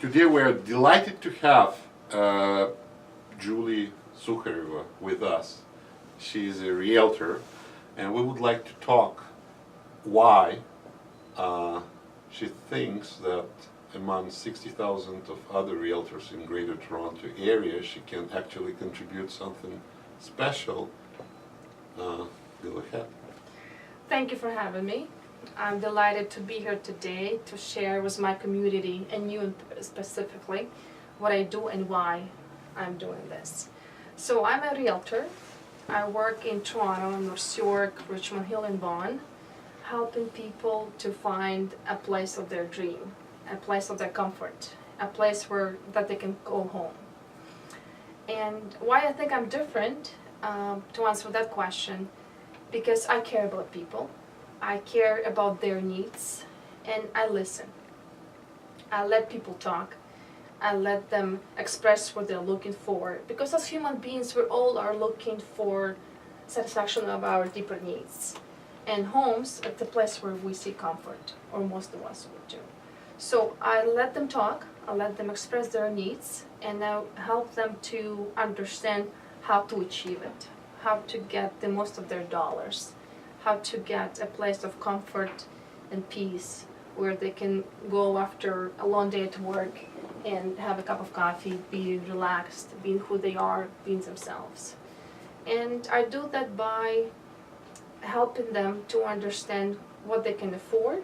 Today we are delighted to have Yuliya Sukharyeva with us. She is a realtor, and we would like to talk why she thinks that among 60,000 of other realtors in Greater Toronto area, she can actually contribute something special. Go ahead. Thank you for having me. I'm delighted to be here today to share with my community and you specifically what I do and why I'm doing this. So I'm a realtor. I work in Toronto, North York, Richmond Hill and Vaughan, helping people to find a place of their dream, a place of their comfort, a place that they can go home. And why I think I'm different, to answer that question, because I care about people, I care about their needs, and I listen. I let people talk. I let them express what they're looking for, because as human beings, we all are looking for satisfaction of our deeper needs. And homes are the place where we see comfort, or most of us would do. So I let them talk, I let them express their needs, and I help them to understand how to achieve it, how to get the most of their dollars, how to get a place of comfort and peace where they can go after a long day at work and have a cup of coffee, be relaxed, being who they are, being themselves. And I do that by helping them to understand what they can afford,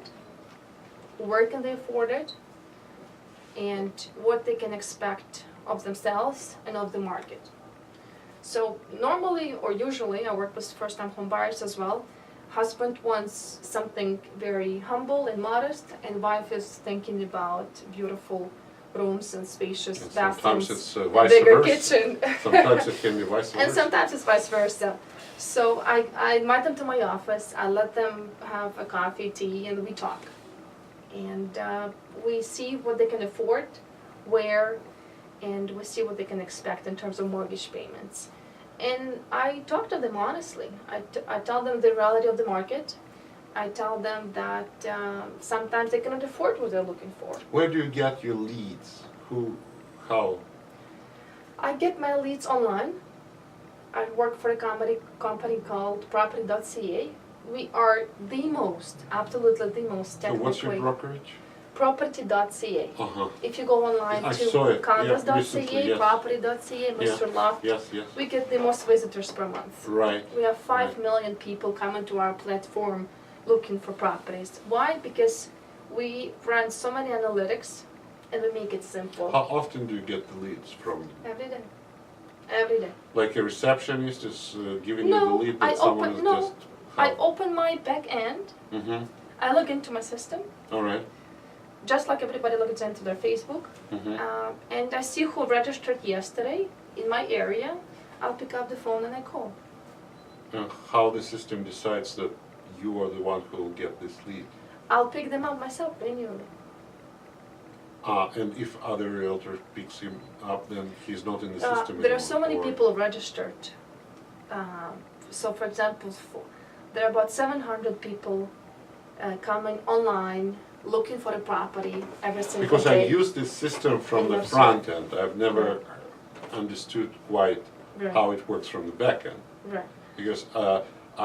where can they afford it, and what they can expect of themselves and of the market. So normally or usually I work with first-time home buyers as well. Husband wants something very humble and modest, and wife is thinking about beautiful rooms and spacious bathrooms, sometimes it's vice bigger versa. kitchen. Sometimes it can be vice versa. And sometimes it's vice versa. So I invite them to my office, I let them have a coffee, tea, and we talk. And we see what they can afford, where, and we see what they can expect in terms of mortgage payments. And I talk to them honestly. I tell them the reality of the market. I tell them that sometimes they cannot afford what they're looking for. Where do you get your leads? How? I get my leads online. I work for a company called Property.ca. We are absolutely the most technically. So what's your brokerage? Property.ca. Uh-huh. If you go online I to saw it. condos.ca, Yeah, yes. Property.ca, Yes. Mr. Loft, Yes, yes. we get the most visitors per month. Right. We have 5 Right. million people coming to our platform looking for properties. Why? Because we run so many analytics and we make it simple. How often do you get the leads from? Every day. Every day. Like a receptionist is giving you the No, lead that someone is just... I open my back end. Mm-hmm. I log into my system, All right. just like everybody logs into their Facebook. Mm-hmm. And I see who registered yesterday in my area. I'll pick up the phone and I call. How the system decides that you are the one who will get this lead? I'll pick them up myself manually. And if other realtor picks him up, then he's not in the system There are so anymore, many people registered. So for example, there are about 700 people coming online looking for a property every single Because day. I use this system from In the North front end. I've never understood quite Right. how it works from the back end. Right. Because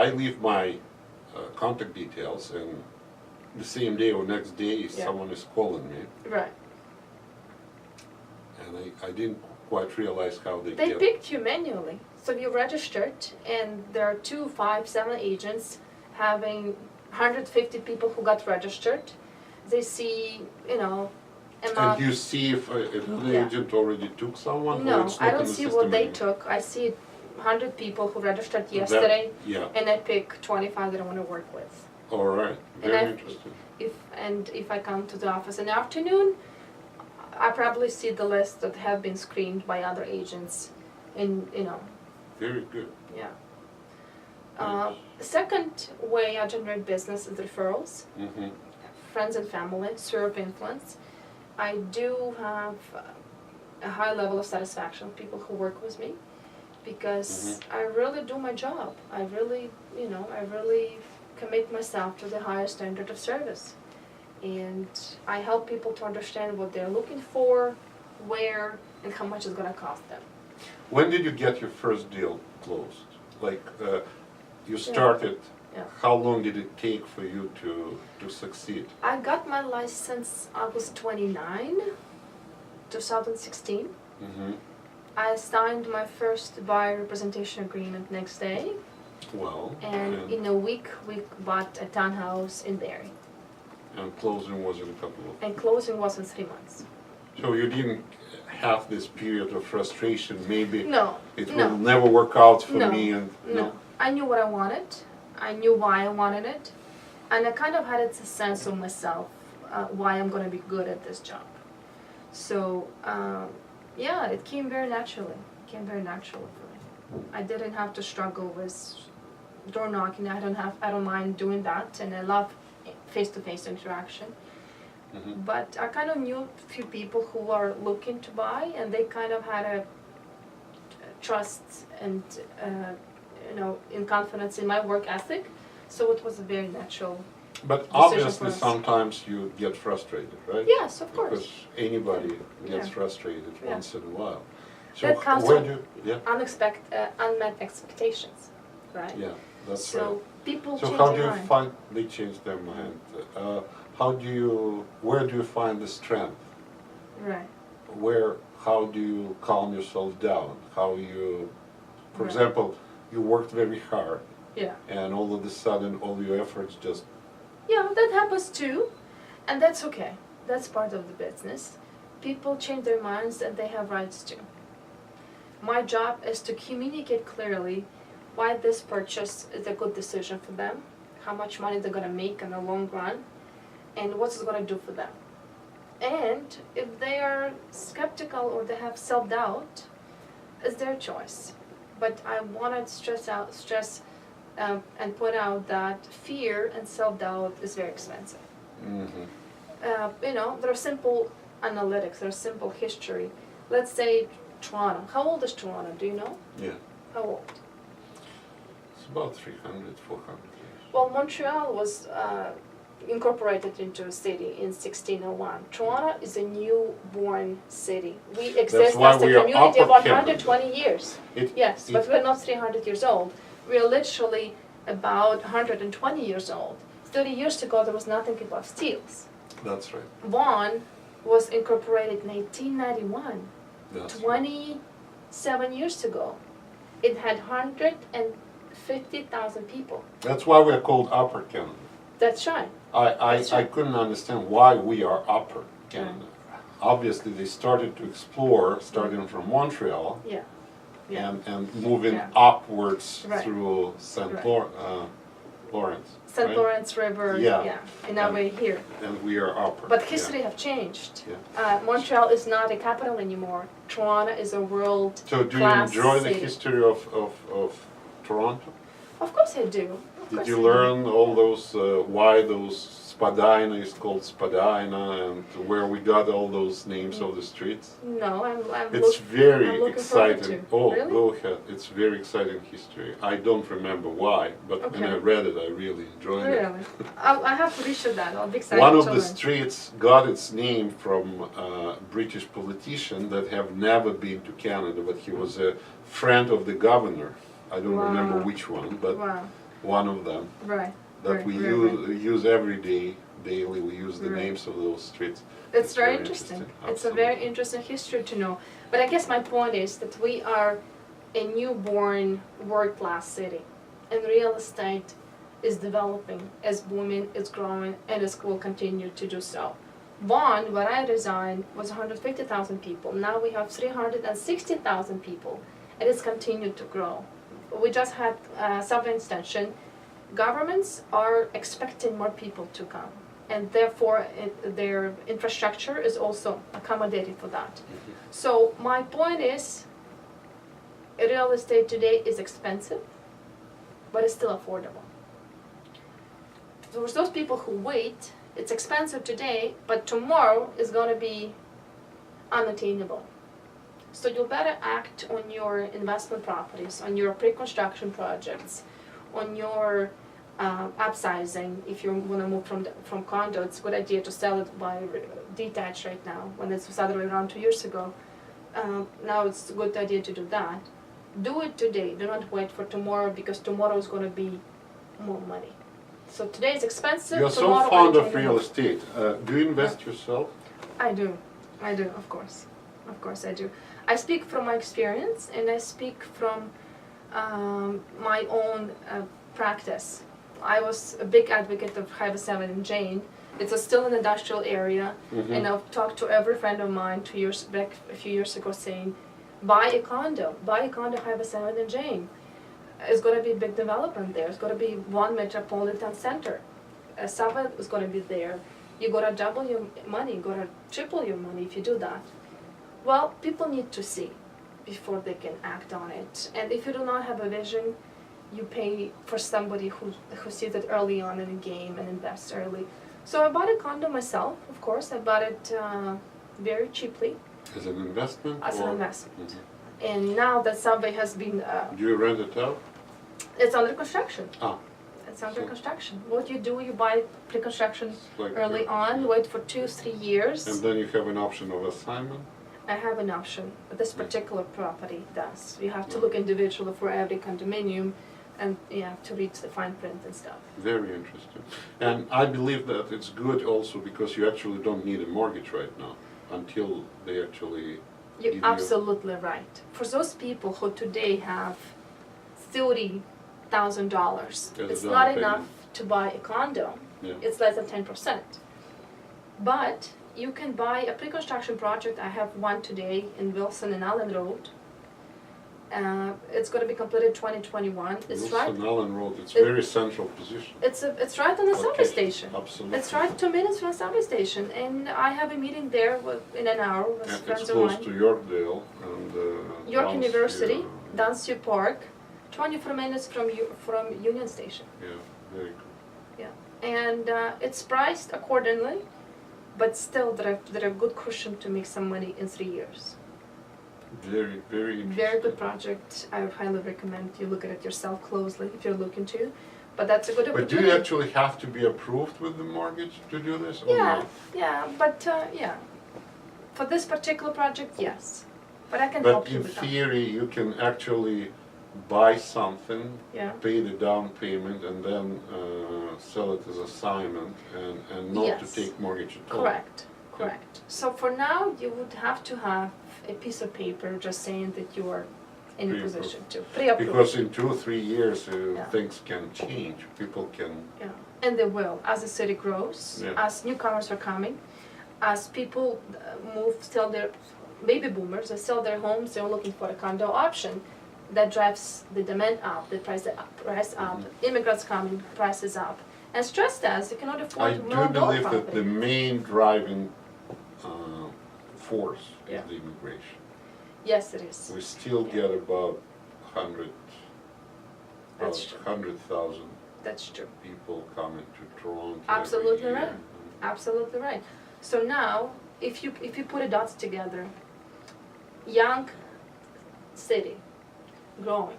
I leave my contact details, and the same day or next day Yeah. someone is calling me, Right. and I didn't quite realize how they They get... picked you manually. So you registered, and there are 2, 5, 7 agents having 150 people who got registered. They see, amount. And you see if an Yeah. agent already took someone, or No, it's I not in don't the see system what they anymore? took. I see 100 people who registered yesterday, Yeah, and I pick 25 that I want to work with. all right, And very interesting. If I come to the office in the afternoon, I probably see the list that have been screened by other agents, and Very good. yeah. The second way I generate business is referrals, Mm-hmm. friends and family, sphere of influence. I do have a high level of satisfaction with people who work with me, because I really do my job. I really commit myself to the highest standard of service. And I help people to understand what they're looking for, where, and how much it's going to cost them. When did you get your first deal closed? Like, you started, how long did it take for you to succeed? I got my license, I was 29, 2016. Mm-hmm. I signed my first buyer representation agreement next day. Well, And in a week, we bought a townhouse in Barrie. And closing was in a couple of... And closing was in 3 months. So you didn't have this period of frustration, maybe No, it no. will never work out for No, me, and no. I knew what I wanted. I knew why I wanted it. And I kind of had a sense of myself, why I'm going to be good at this job. So, yeah, it came very naturally. It came very naturally for me. I didn't have to struggle with door knocking. I don't mind doing that, and I love face-to-face interaction. Mm-hmm. But I kind of knew a few people who are looking to buy, and they kind of had a trust and in confidence in my work ethic. So it was a very natural. But decision obviously for us. sometimes you get frustrated, right? Yes, of course. Because anybody gets Yeah. frustrated Yeah. once in a while. So That comes where from do you, unmet expectations, right? yeah, that's So right. people So change how do their you mind. find, they change their mind? Where do you find the strength? Right. How do you calm yourself down? How you, for Right. example, you worked very hard Yeah. and all of a sudden all your efforts just, Yeah, that happens too, and that's okay. That's part of the business. People change their minds and they have rights too. My job is to communicate clearly why this purchase is a good decision for them, how much money they're going to make in the long run, and what it's going to do for them. And if they are skeptical or they have self-doubt, it's their choice. But I want to stress and point out that fear and self-doubt is very expensive. mm-hmm. There are simple analytics, there's simple history. Let's say Toronto. How old is Toronto? Do you know? Yeah, How old? it's about 300, 400 years. Well, Montreal was incorporated into a city in 1601. Toronto is a newborn city. We exist why as a we are community of Upper 120 years. Yes, But we're not 300 years old. We're literally about 120 years old. 30 years ago, there was nothing above steels. That's right. Vaughan was incorporated in 1891, That's right. 27 years ago. It had 150,000 people. That's why we're called Upper Canada. That's right. That's I right. couldn't understand why we are Upper Canada. Obviously, they started to explore, starting from Montreal Yeah. Yeah. and moving Yeah. upwards Right. through St. Right. Lawrence. St. right? Lawrence River, Yeah. in our way here. And we are Upper. But history have changed. Yeah. Montreal is not a capital anymore. Toronto is a world So do you class enjoy the city. history of Toronto? Of course I do. Of Did course you I do. learn all those, why those Spadina is called Spadina and where we got all those names of the streets? No, I'm It's I'm very looking forward exciting. to. Oh, Really? go ahead. It's very exciting history. I don't remember why, but when Okay. I read it, I really enjoyed it. Really? I have to research that. I'll be excited One of to the learn. streets got its name from a British politician that have never been to Canada, but he was a friend of the governor. I don't remember Wow. which one, but Wow. one of them Right. that right, we right, use every day, daily. We use the Right. names of those streets. It's very interesting. It's a very interesting history to know. But I guess my point is that we are a newborn world-class city, and real estate is developing, is booming, is growing, and it will continue to do so. Vaughan, when I resigned, was 150,000 people. Now we have 360,000 people, and it's continued to grow. We just had Southern Extension. Governments are expecting more people to come, and therefore their infrastructure is also accommodating for that. So my point is, real estate today is expensive, but it's still affordable. There's those people who wait, it's expensive today, but tomorrow is going to be unattainable. So you better act on your investment properties, on your pre-construction projects, on your upsizing. If you want to move from condo, it's a good idea to sell it by detached right now, when it was other way around 2 years ago. Now it's a good idea to do that. Do it today. Do not wait for tomorrow, because tomorrow is going to be more money. So today is expensive. You're so tomorrow fond I of real estate. Do you invest yourself? I do, of course. Of course I do. I speak from my experience, and I speak from my own practice. I was a big advocate of Highway 7 in Jane. It's still an industrial area, and I've talked to every friend of mine 2 years back, a few years ago, saying, buy a condo Highway 7 in Jane. It's going to be a big development there. It's going to be one metropolitan center. Sava is going to be there. You're going to double your money, you're going to triple your money if you do that. Well, people need to see before they can act on it. And if you do not have a vision, you pay for somebody who sees it early on in the game and invests early. So I bought a condo myself, of course. I bought it very cheaply. As an investment? As an investment. And now that subway has been... do you rent it out? It's under construction. Ah. It's under construction. What you do, you buy pre-construction Like early on, wait for 2-3 years. And then you have an option of assignment? I have an option. This particular property does. You have to look individually for every condominium, and you have to read the fine print and stuff. Very interesting. And I believe that it's good also because you actually don't need a mortgage right now until they actually You're absolutely right. For those people who today have $30,000, it's not enough to buy a condo. Yeah. It's less than 10%. But you can buy a pre-construction project. I have one today in Wilson and Allen Road. It's going to be completed 2021. It's Wilson right. Allen Road, it's very central position. It's right on the subway station. Absolutely. It's right 2 minutes from the subway station, and I have a meeting there in an hour with And friends it's of close mine. to Yorkdale and York Downs, University, yeah. Dunsview Park, 24 minutes from Union Station. Yeah, very good. Yeah, and it's priced accordingly, but still there are good cushion to make some money in 3 years. Very, very interesting. Very good project. I would highly recommend you look at it yourself closely if you're looking to. But that's a good opportunity. But do you actually have to be approved with the mortgage to do this? Or Yeah, not? yeah, but yeah. For this particular project, yes. But I can help But you in with that. theory, you can actually buy something, Yeah. pay the down payment, and then sell it as assignment, and not Yes. to take mortgage at all. Correct, correct. So for now, you would have to have a piece of paper just saying that you are in a Pre-approved. position to pre-approve. Because in 2 or 3 years, Yeah. things can change. People can. Yeah, and they will, as the city grows, Yeah. as newcomers are coming, as people sell their, baby boomers, they sell their homes, they're looking for a condo option. That drives the demand up, the price up. Immigrants coming, prices up. And stress tests, you cannot afford I do $1 million believe that property. the main driving force Yeah. is the immigration. Yes, it is. We still Yeah. get about 100, That's true. 100,000 That's true. people coming to Toronto. Absolutely every year. right. Absolutely right. So now, if you put the dots together, young city, growing.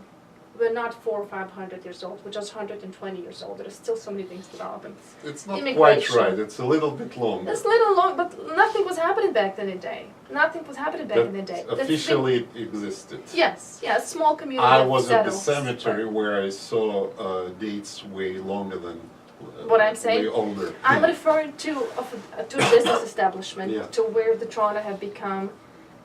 We're not 400 or 500 years old. We're just 120 years old. There are still so many things developing. It's not quite Immigration. right. It's a little bit longer. It's a little long, but nothing was happening back in the day. Nothing was happening back in the day. That officially it existed. Yes, yeah, a small community. I was at the settles. cemetery where I saw dates way longer than What I'm saying? way older. I'm referring to business establishment, Yeah. to where the Toronto have become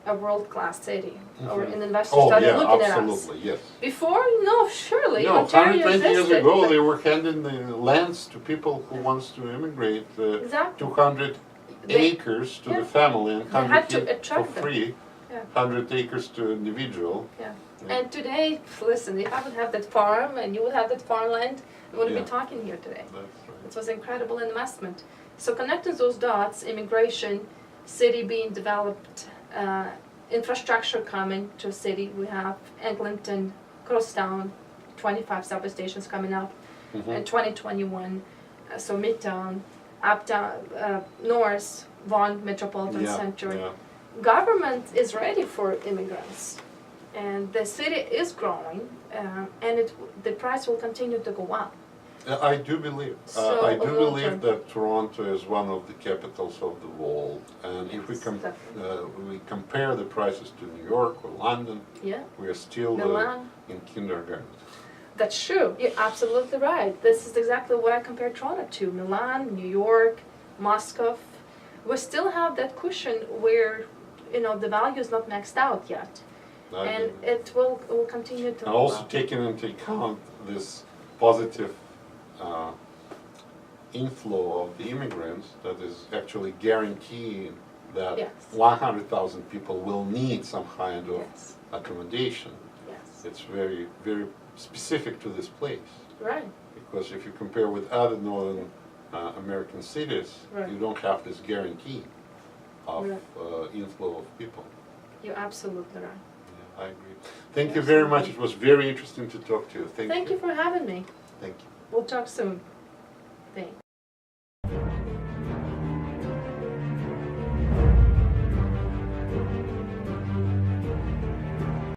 a world-class city, or an investor Oh started yeah, looking at us. absolutely, yes. Before, no, surely, No, Ontario 120 years existed, ago, but- they were handing the lands to people who wants to immigrate. Exactly. 200 They- acres to yeah. the family and They had 100 to for attract them. free. Yeah. 100 acres to individual. Yeah. Yeah. And today, listen, if I would have that farm and you would have that farmland, we wouldn't Yeah. be talking here today. That's right. It was an incredible investment. So connecting those dots, immigration, city being developed, infrastructure coming to a city. We have Eglinton, Crosstown, 25 subway stations coming up in 2021. So Midtown, Uptown, North, Vaughan Metropolitan Yeah, Center. yeah. Government is ready for immigrants, and the city is growing, and the price will continue to go up. I do believe. So, I do a believe realtor. that Toronto is one of the capitals of the world, and if we Yes, definitely. we compare the prices to New York or London, Yeah, we are still Milan. in kindergarten. That's true. You're absolutely right. This is exactly what I compare Toronto to. Milan, New York, Moscow. We still have that cushion where, the value is not maxed out yet. I And believe. it will continue to And go also up. taking into account this positive uh, inflow of the immigrants that is actually guaranteeing that Yes. 100,000 people will need some kind of Yes, accommodation. yes, It's very, very specific to this place. right, Because if you compare with other northern American cities, Right. you don't have this guarantee of Right. inflow of people. you're absolutely right. Yeah, I agree. Thank you very much. It was very interesting to talk to you. Thank you for having me. Thank you. We'll talk soon. Thanks.